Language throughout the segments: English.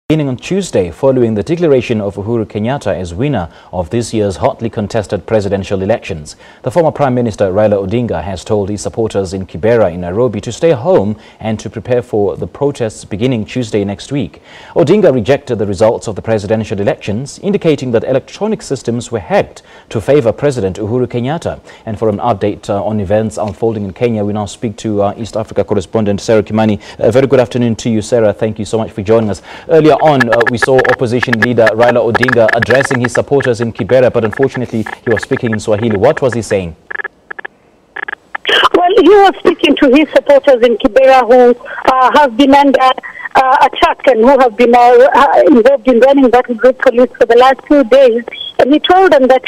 Beginning on Tuesday, following the declaration of Uhuru Kenyatta as winner of this year's hotly contested presidential elections, the former Prime Minister Raila Odinga has told his supporters in Kibera in Nairobi to stay home and to prepare for the protests beginning Tuesday next week. Odinga rejected the results of the presidential elections, indicating that electronic systems were hacked to favour President Uhuru Kenyatta. And for an update on events unfolding in Kenya, we now speak to East Africa correspondent Sarah Kimani. Very good afternoon to you, Sarah. Thank you so much for joining us. Earlier on, we saw opposition leader Raila Odinga addressing his supporters in Kibera, but unfortunately he was speaking in Swahili. What was he saying? Well, he was speaking to his supporters in Kibera who have been under attack and who have been involved in running battle group police for the last 2 days. And he told them that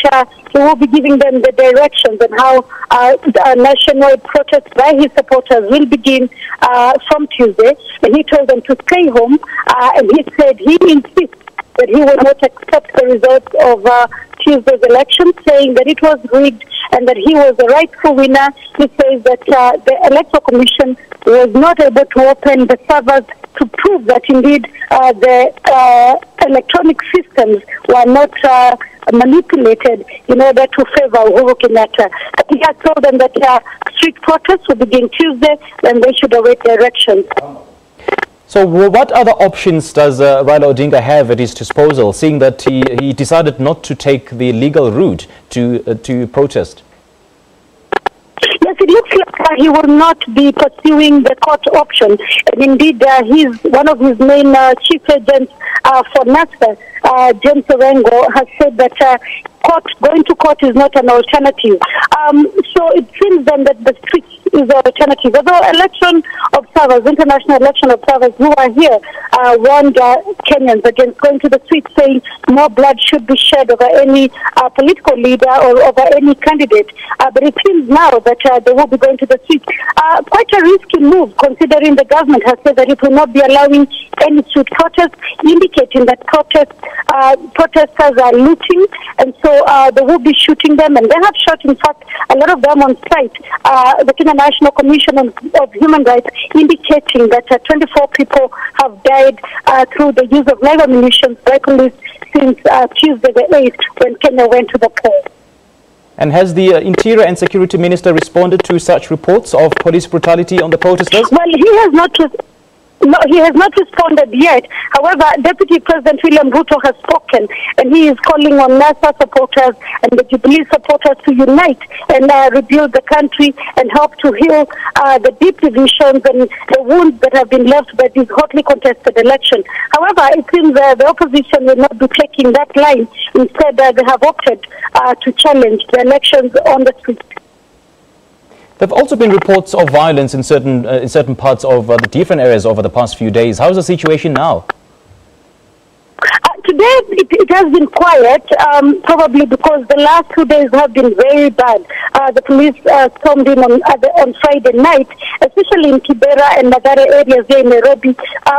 he will be giving them the directions and how the nationwide protest by his supporters will begin from Tuesday. And he told them to stay home. And he said he insists that he will not accept the results of Tuesday's election, saying that it was rigged and that he was the rightful winner. He says that the Electoral Commission was not able to open the servers to prove that indeed the electronic systems were not manipulated in order to favour Uhuru Kenyatta. He has told them that street protests will begin Tuesday and they should await directions. So what other options does Raila Odinga have at his disposal, seeing that he decided not to take the legal route to protest? Yes, it looks like he will not be pursuing the court option. And indeed, one of his main chief agents for NASA, James Orengo, has said that going to court is not an alternative. So it seems then that the streets is the alternative. Although election observers, international election observers who are here warned Kenyans against going to the streets, saying more blood should be shed over any political leader or over any candidate. But it seems now that they will be going to the streets. Quite a risky move, considering the government has said that it will not be allowing any street protests, indicating that protesters are looting, and so they will be shooting them, and they have shot, in fact, a lot of them on site. The Kenya National Commission of Human Rights indicating that 24 people have died through the use of live ammunition by police since Tuesday the 8th, when Kenya went to the polls. And has the Interior and Security Minister responded to such reports of police brutality on the protesters? Well, he has not responded yet. However, Deputy President William Ruto has spoken, and he is calling on NASA supporters and the Jubilee supporters to unite and rebuild the country and help to heal the deep divisions and the wounds that have been left by this hotly contested election. However, it seems the opposition will not be taking that line. Instead, they have opted to challenge the elections on the street. There have also been reports of violence in certain parts of the different areas over the past few days. How is the situation now? Today, it has been quiet, probably because the last 2 days have been very bad. The police stormed in on Friday night, especially in Kibera and Magare areas here in Nairobi,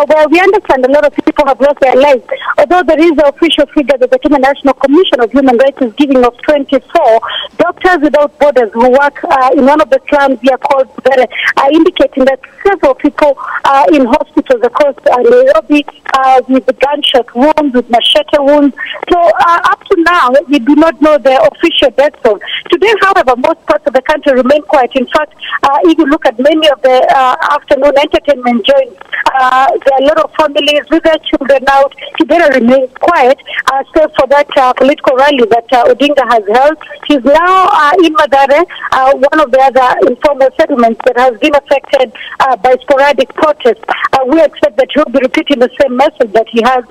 where we understand a lot of people have lost their lives. Although there is an official figure that the Kenya National Commission of Human Rights is giving of 24, Doctors Without Borders who work in one of the slums here called Kibera are indicating that several people in hospitals across Nairobi with gunshot wounds, with machete wounds. So up to now, we do not know the official death toll. Today, however, most parts of the country remain quiet. In fact, if you look at many of the afternoon entertainment joints, there are a lot of families with their children out. Kibera remains quiet, save for that political rally that Odinga has held. He's now in Magare, one of the other informal settlements that has been affected by sporadic protests. We expect that he'll be repeating the same message that he has.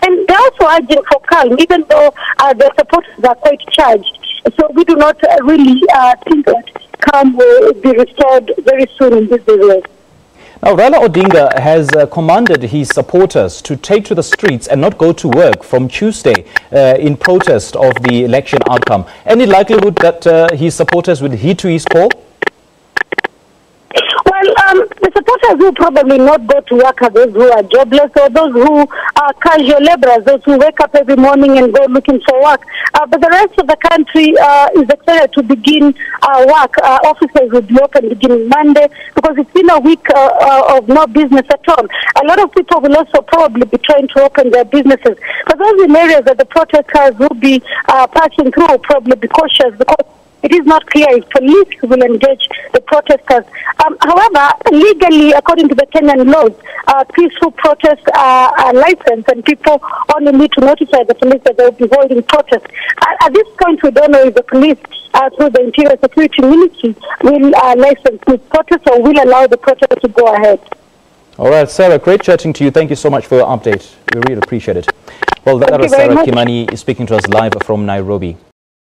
And they're also urging for calm, even though their supporters are quite charged. So we do not really think that calm will be restored very soon in this area. Now, Raila Odinga has commanded his supporters to take to the streets and not go to work from Tuesday in protest of the election outcome. Any likelihood that his supporters would heed to his call? Well, the supporters will probably not go to work are those who are jobless or those who casual laborers, those who wake up every morning and go looking for work. But the rest of the country is excited to begin work. Offices will be open beginning Monday because it's been a week of no business at all. A lot of people will also probably be trying to open their businesses. But those in areas that the protesters will be passing through will probably be cautious because it is not clear if police will engage the protesters. However, legally, according to the Kenyan laws, peaceful protests are licensed and people only need to notify the police that they will be holding protests. At this point, we don't know if the police, through the Interior Security Ministry, will license these protests or will allow the protests to go ahead. All right, Sarah, great chatting to you. Thank you so much for your update. We really appreciate it. Well, that was Sarah Kimani speaking to us live from Nairobi.